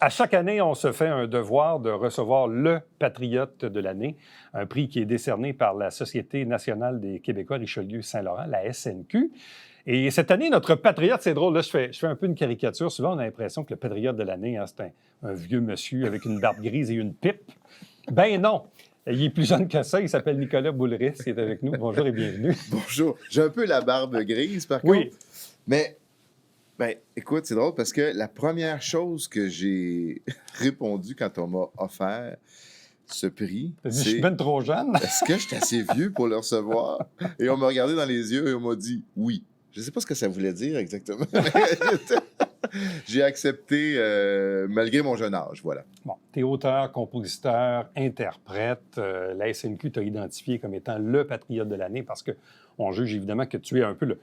À chaque année, on se fait un devoir de recevoir le Patriote de l'année, un prix qui est décerné par la Société nationale des Québécois Richelieu-Saint-Laurent, la SNQ. Et cette année, notre patriote, c'est drôle, là, je fais un peu une caricature. Souvent, on a l'impression que le patriote de l'année, c'est un vieux monsieur avec une barbe grise et une pipe. Ben non! Il est plus jeune que ça. Il s'appelle Nicolas Boulris, qui est avec nous. Bonjour et bienvenue. Bonjour. J'ai un peu la barbe grise, par Oui. contre. Mais, écoute, c'est drôle parce que la première chose que j'ai répondu quand on m'a offert ce prix, Je suis ben trop jeune. Est-ce que je suis assez vieux pour le recevoir? Et on m'a regardé dans les yeux et on m'a dit oui. Je ne sais pas ce que ça voulait dire exactement. J'ai accepté malgré mon jeune âge, voilà. Bon, tu es auteur, compositeur, interprète. La SNQ t'a identifié comme étant le patriote de l'année parce qu'on juge évidemment que tu es un peu,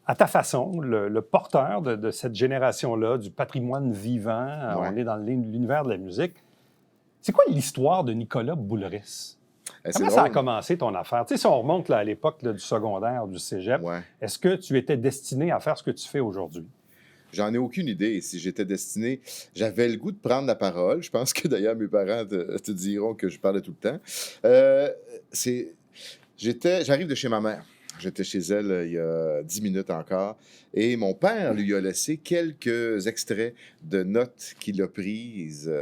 à ta façon, le porteur de cette génération-là, du patrimoine vivant. Ouais. On est dans l'univers de la musique. C'est quoi l'histoire de Nicolas Boulris? Comment ça a commencé ton affaire? Tu sais, si on remonte là, à l'époque là, du secondaire, du cégep, est-ce que tu étais destiné à faire ce que tu fais aujourd'hui? J'en ai aucune idée. Si j'étais destiné, j'avais le goût de prendre la parole. Je pense que d'ailleurs mes parents te diront que je parlais tout le temps. J'arrive de chez ma mère. J'étais chez elle il y a 10 minutes encore. Et mon père lui a laissé quelques extraits de notes qu'il a prises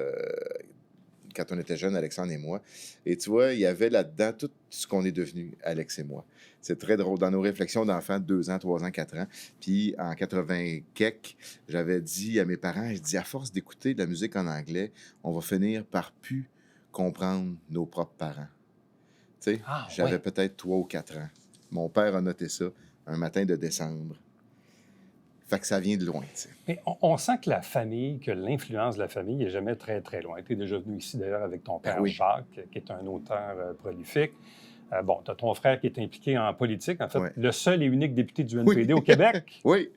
quand on était jeunes, Alexandre et moi. Et tu vois, il y avait là-dedans tout ce qu'on est devenu, Alex et moi. C'est très drôle. Dans nos réflexions d'enfants de 2 ans, 3 ans, 4 ans. Puis en 80 quelques, j'avais dit à mes parents, je dis, à force d'écouter de la musique en anglais, on va finir par plus comprendre nos propres parents. Tu sais, j'avais peut-être 3 ou 4 ans. Mon père a noté ça un matin de décembre. Fait que ça vient de loin, tu sais. Mais on sent que la famille, que l'influence de la famille n'est jamais très, très loin. Tu es déjà venu ici, d'ailleurs, avec ton père Jacques, qui est un auteur prolifique. Bon, tu as ton frère qui est impliqué en politique. En fait, le seul et unique député du NPD au Québec. Oui,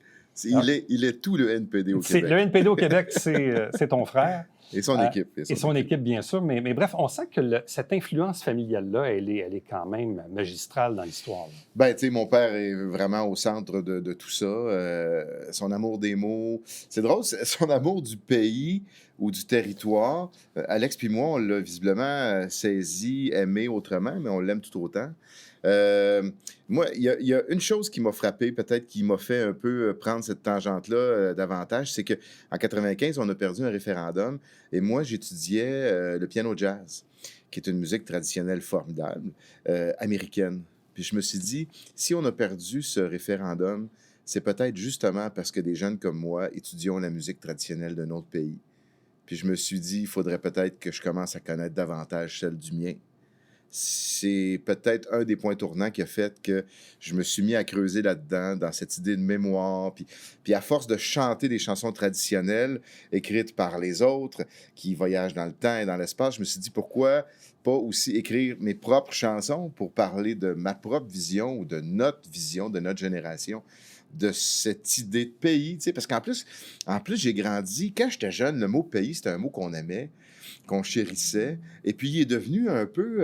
il est tout le NPD au Québec. Le NPD au Québec, c'est ton frère. Et son équipe. Et son équipe, bien sûr. Mais bref, on sent que cette influence familiale-là, elle est quand même magistrale dans l'histoire. Ben, tu sais, mon père est vraiment au centre de tout ça. Son amour des mots. C'est drôle, son amour du pays ou du territoire. Alex puis moi, on l'a visiblement saisi, aimé autrement, mais on l'aime tout autant. Moi, il y a une chose qui m'a frappé, peut-être qui m'a fait un peu prendre cette tangente-là davantage, c'est qu'en 95, on a perdu un référendum et moi, j'étudiais le piano jazz, qui est une musique traditionnelle formidable, américaine. Puis je me suis dit, si on a perdu ce référendum, c'est peut-être justement parce que des jeunes comme moi étudions la musique traditionnelle d'un autre pays. Puis je me suis dit, il faudrait peut-être que je commence à connaître davantage celle du mien. C'est peut-être un des points tournants qui a fait que je me suis mis à creuser là-dedans, dans cette idée de mémoire. Puis à force de chanter des chansons traditionnelles écrites par les autres, qui voyagent dans le temps et dans l'espace, je me suis dit, pourquoi pas aussi écrire mes propres chansons pour parler de ma propre vision ou de notre vision, de notre génération, de cette idée de pays. Tu sais, parce qu'en plus, j'ai grandi. Quand j'étais jeune, le mot pays, c'était un mot qu'on aimait, qu'on chérissait. Et puis, il est devenu un peu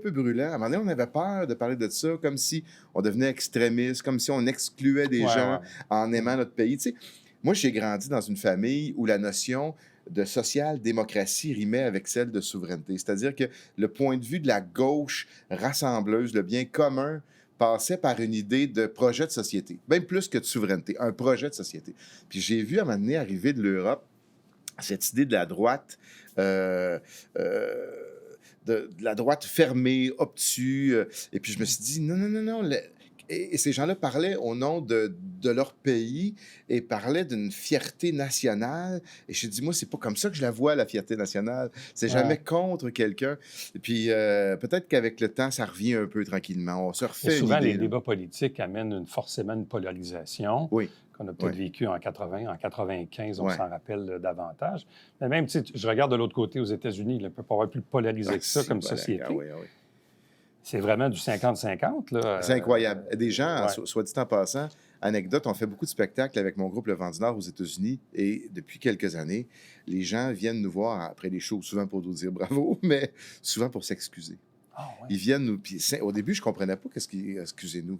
brûlant. À un moment donné, on avait peur de parler de ça, comme si on devenait extrémiste, comme si on excluait des gens en aimant notre pays. Tu sais, moi, j'ai grandi dans une famille où la notion de social-démocratie rimait avec celle de souveraineté. C'est-à-dire que le point de vue de la gauche rassembleuse, le bien commun, passait par une idée de projet de société, même plus que de souveraineté, un projet de société. Puis j'ai vu à un moment donné arriver de l'Europe cette idée de la droite, de la droite fermée, obtus, et puis je me suis dit, non. Et ces gens-là parlaient au nom de leur pays et parlaient d'une fierté nationale. Et je me suis dit, moi, c'est pas comme ça que je la vois, la fierté nationale. C'est jamais contre quelqu'un. Et puis, peut-être qu'avec le temps, ça revient un peu tranquillement. On se refait une idée. Souvent, les débats politiques amènent forcément une polarisation. Oui. Qu'on a peut-être vécu en 80, en 95, on s'en rappelle davantage. Mais même, tu sais, je regarde de l'autre côté aux États-Unis, il ne peut pas avoir plus polarisé que ça comme société. Oui. C'est vraiment du 50-50, là. C'est incroyable. Des gens, soit dit en passant, anecdote, on fait beaucoup de spectacles avec mon groupe Le Vent du Nord aux États-Unis et depuis quelques années, les gens viennent nous voir après les shows, souvent pour nous dire bravo, mais souvent pour s'excuser. Ils viennent nous... Puis, au début, je ne comprenais pas excusez-nous.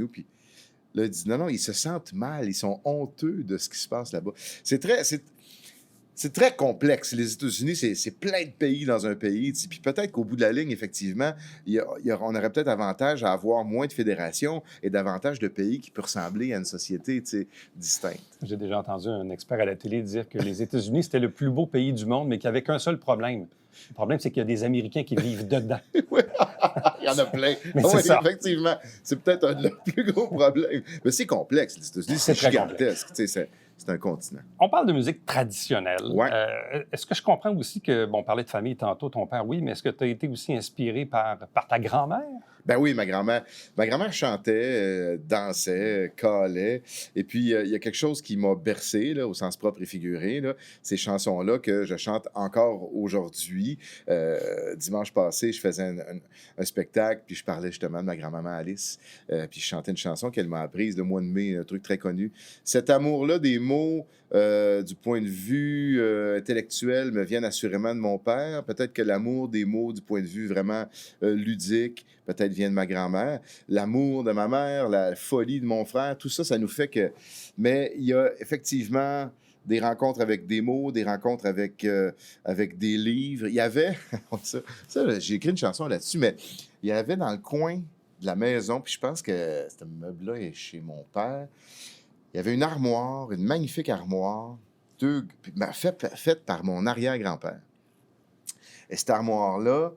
Puis là, ils disent non, ils se sentent mal, ils sont honteux de ce qui se passe là-bas. c'est très complexe. Les États-Unis, c'est plein de pays dans un pays. Puis peut-être qu'au bout de la ligne, effectivement, on aurait peut-être avantage à avoir moins de fédérations et davantage de pays qui peuvent ressembler à une société distincte. J'ai déjà entendu un expert à la télé dire que les États-Unis, c'était le plus beau pays du monde, mais qu'il n'y avait qu'un seul problème. Le problème, c'est qu'il y a des Américains qui vivent dedans. Oui, il y en a plein. Mais c'est ça. Effectivement, c'est peut-être un de leurs plus gros problèmes. Mais c'est complexe, les États-Unis, c'est gigantesque. C'est un continent. On parle de musique traditionnelle. Ouais. Est-ce que je comprends aussi que, bon, on parlait de famille tantôt, ton père, oui, mais est-ce que tu as été aussi inspiré par ta grand-mère? Ben oui, ma grand-mère chantait, dansait, calait. Et puis, il y a quelque chose qui m'a bercé, là, au sens propre et figuré, là, ces chansons-là que je chante encore aujourd'hui. Dimanche passé, je faisais un spectacle, puis je parlais justement de ma grand-maman Alice. Puis je chantais une chanson qu'elle m'a apprise le mois de mai, un truc très connu. Cet amour-là des mots, du point de vue intellectuel, me viennent assurément de mon père. Peut-être que l'amour des mots, du point de vue vraiment ludique, peut-être vient de ma grand-mère. L'amour de ma mère, la folie de mon frère, tout ça, ça nous fait que... Mais il y a effectivement des rencontres avec des mots, des rencontres avec des livres. Il y avait... ça, j'ai écrit une chanson là-dessus, mais il y avait dans le coin de la maison, puis je pense que ce meuble-là est chez mon père. Il y avait une armoire, une magnifique armoire, faite par mon arrière-grand-père. Et cette armoire-là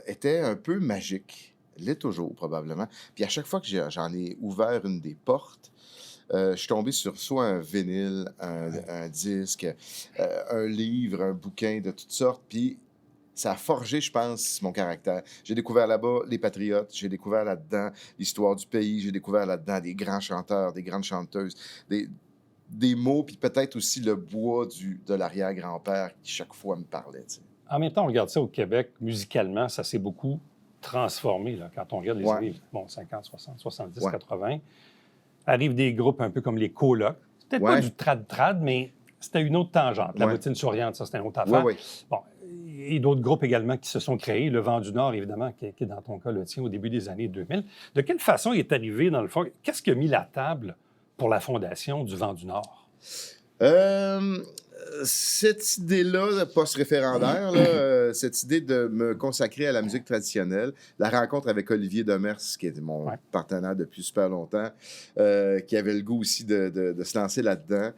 était un peu magique. Elle l'est toujours, probablement. Puis à chaque fois que j'en ai ouvert une des portes, je suis tombé sur soit un vinyle, un disque, un livre, un bouquin de toutes sortes. Puis ça a forgé, je pense, mon caractère. J'ai découvert là-bas les Patriotes, j'ai découvert là-dedans l'histoire du pays, j'ai découvert là-dedans des grands chanteurs, des grandes chanteuses, des mots, puis peut-être aussi le bois de l'arrière-grand-père qui chaque fois me parlait. Tu sais. En même temps, on regarde ça au Québec, musicalement, ça s'est beaucoup transformé. Là, quand on regarde les années 50, 60, 70, 80, arrivent des groupes un peu comme les Colocs. Peut-être pas du trad-trad, mais c'était une autre tangente. La bottine souriante, ça, c'était une autre affaire. Bon, et d'autres groupes également qui se sont créés. Le Vent du Nord, évidemment, qui est dans ton cas le tien au début des années 2000. De quelle façon il est arrivé, dans le fond? Qu'est-ce qui a mis la table pour la fondation du Vent du Nord? Cette idée-là, post-référendaire, là, cette idée de me consacrer à la musique traditionnelle, la rencontre avec Olivier Demers, qui est mon partenaire depuis super longtemps, qui avait le goût aussi de se lancer là-dedans.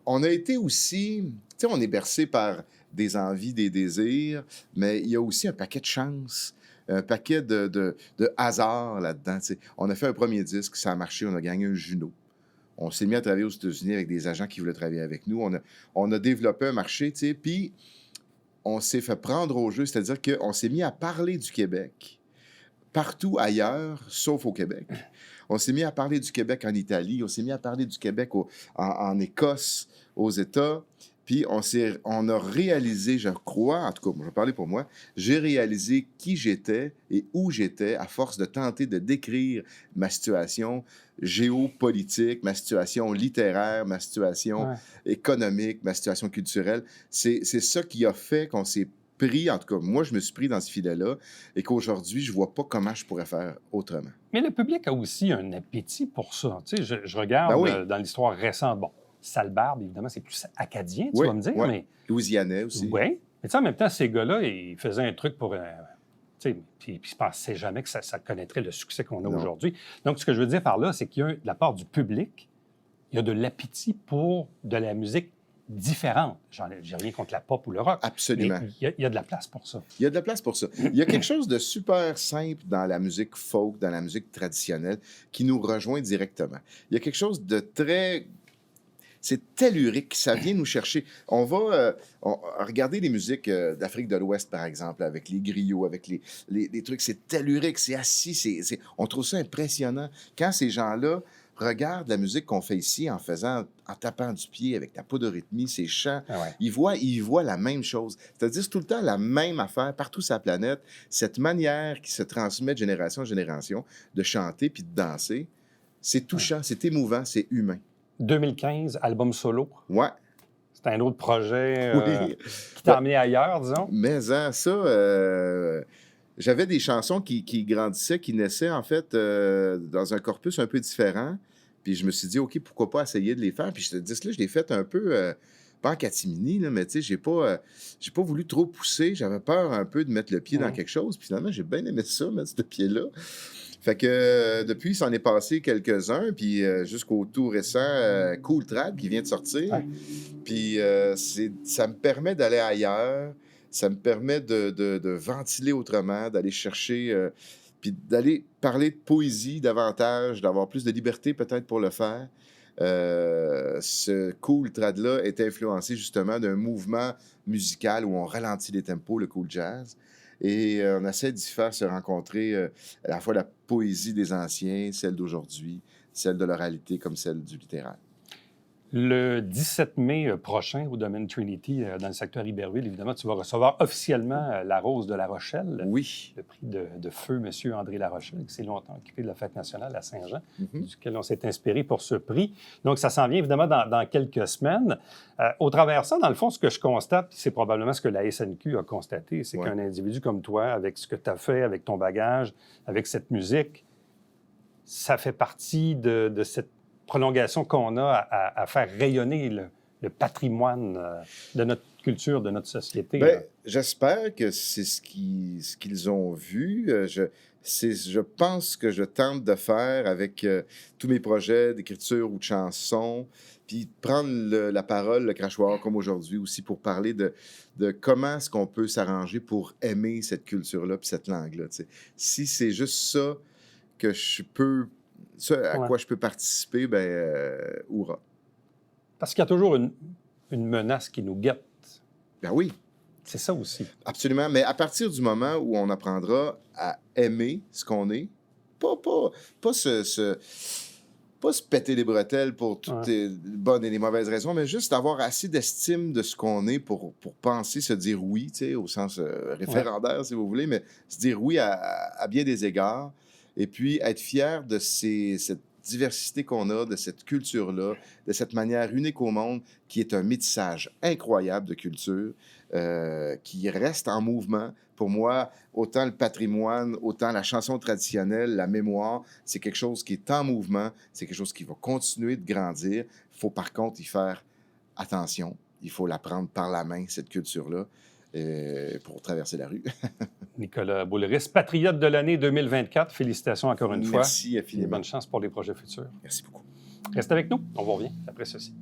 On a été aussi... Tu sais, on est bercé par des envies, des désirs, mais il y a aussi un paquet de chance, un paquet de hasard là-dedans. Tu sais. On a fait un premier disque, ça a marché, on a gagné un Juno. On s'est mis à travailler aux États-Unis avec des agents qui voulaient travailler avec nous. On a développé un marché, tu sais, puis on s'est fait prendre au jeu, c'est-à-dire qu'on s'est mis à parler du Québec partout ailleurs, sauf au Québec. On s'est mis à parler du Québec en Italie, on s'est mis à parler du Québec en Écosse, aux États, puis on a réalisé, je crois, en tout cas, je vais parler pour moi, j'ai réalisé qui j'étais et où j'étais à force de tenter de décrire ma situation géopolitique, ma situation littéraire, ma situation économique, ma situation culturelle. C'est ça qui a fait qu'on s'est pris, en tout cas, moi, je me suis pris dans ce filet-là et qu'aujourd'hui, je vois pas comment je pourrais faire autrement. Mais le public a aussi un appétit pour ça. Tu sais, je regarde dans l'histoire récente, bon, Salbarbe, évidemment, c'est plus acadien, tu vas me dire, mais... Louisianais aussi. Oui, mais tu sais, en même temps, ces gars-là, ils faisaient un truc pour... puis je ne pensais jamais que ça connaîtrait le succès qu'on a aujourd'hui. Donc, ce que je veux dire par là, c'est qu'il y a, de la part du public, il y a de l'appétit pour de la musique différente. J'ai rien contre la pop ou le rock. Absolument. Mais il y a de la place pour ça. Il y a de la place pour ça. Il y a quelque chose de super simple dans la musique folk, dans la musique traditionnelle, qui nous rejoint directement. Il y a quelque chose de très... C'est tellurique, ça vient nous chercher. On va regarder les musiques d'Afrique de l'Ouest, par exemple, avec les griots, avec les trucs. C'est tellurique, c'est assis, on trouve ça impressionnant. Quand ces gens-là regardent la musique qu'on fait ici en tapant du pied avec la poudre de rythmie, ces chants, ils voient la même chose. C'est-à-dire, c'est tout le temps la même affaire partout sur la planète. Cette manière qui se transmet de génération en génération de chanter puis de danser, c'est touchant, c'est émouvant, c'est humain. 2015, album solo. Ouais. C'est un autre projet qui t'a amené ailleurs, disons. Mais ça, j'avais des chansons qui grandissaient, qui naissaient, en fait, dans un corpus un peu différent. Puis je me suis dit, OK, pourquoi pas essayer de les faire? Puis ce disque-là, je l'ai fait un peu pas en catimini, là, mais tu sais, j'ai pas voulu trop pousser. J'avais peur un peu de mettre le pied dans quelque chose. Puis finalement, j'ai bien aimé ça, mettre ce pied-là. Fait que depuis, il s'en est passé quelques-uns, puis jusqu'au tout récent Cool Trad qui vient de sortir. Ouais. Puis ça me permet d'aller ailleurs, ça me permet de ventiler autrement, d'aller chercher, puis d'aller parler de poésie davantage, d'avoir plus de liberté peut-être pour le faire. Ce Cool Trad-là est influencé justement d'un mouvement musical où on ralentit les tempos, le cool jazz. Et on essaie d'y faire se rencontrer à la fois la poésie des anciens, celle d'aujourd'hui, celle de l'oralité comme celle du littéraire. Le 17 mai prochain, au domaine Trinity, dans le secteur Iberville, évidemment, tu vas recevoir officiellement la Rose de La Rochelle. Oui. Le prix de feu, M. André La Rochelle, qui s'est longtemps occupé de la Fête nationale à Saint-Jean, duquel on s'est inspiré pour ce prix. Donc, ça s'en vient évidemment dans quelques semaines. Au travers de ça, dans le fond, ce que je constate, c'est probablement ce que la SNQ a constaté, c'est qu'un individu comme toi, avec ce que tu as fait, avec ton bagage, avec cette musique, ça fait partie de cette prolongation qu'on a à faire rayonner le patrimoine de notre culture, de notre société. Bien, j'espère que c'est ce qu'ils ont vu. Je pense que je tente de faire avec tous mes projets d'écriture ou de chansons, puis prendre la parole, le crachoir, comme aujourd'hui aussi, pour parler de comment est-ce qu'on peut s'arranger pour aimer cette culture-là puis cette langue-là. Tu sais. Si c'est juste ça que je peux... Ça à quoi je peux participer, ben hurrah. Parce qu'il y a toujours une menace qui nous guette. Ben oui. C'est ça aussi. Absolument. Mais à partir du moment où on apprendra à aimer ce qu'on est, pas se péter les bretelles pour toutes les bonnes et les mauvaises raisons, mais juste avoir assez d'estime de ce qu'on est pour penser, se dire oui, tu sais, au sens référendaire, si vous voulez, mais se dire oui à bien des égards. Et puis, être fier de cette diversité qu'on a, de cette culture-là, de cette manière unique au monde, qui est un métissage incroyable de culture, qui reste en mouvement. Pour moi, autant le patrimoine, autant la chanson traditionnelle, la mémoire, c'est quelque chose qui est en mouvement, c'est quelque chose qui va continuer de grandir. Il faut par contre y faire attention. Il faut la prendre par la main, cette culture-là, pour traverser la rue. Nicolas Boulris, patriote de l'année 2024. Félicitations encore une fois. Merci infiniment. Et bonne chance pour les projets futurs. Merci beaucoup. Reste avec nous. On vous revient après ceci.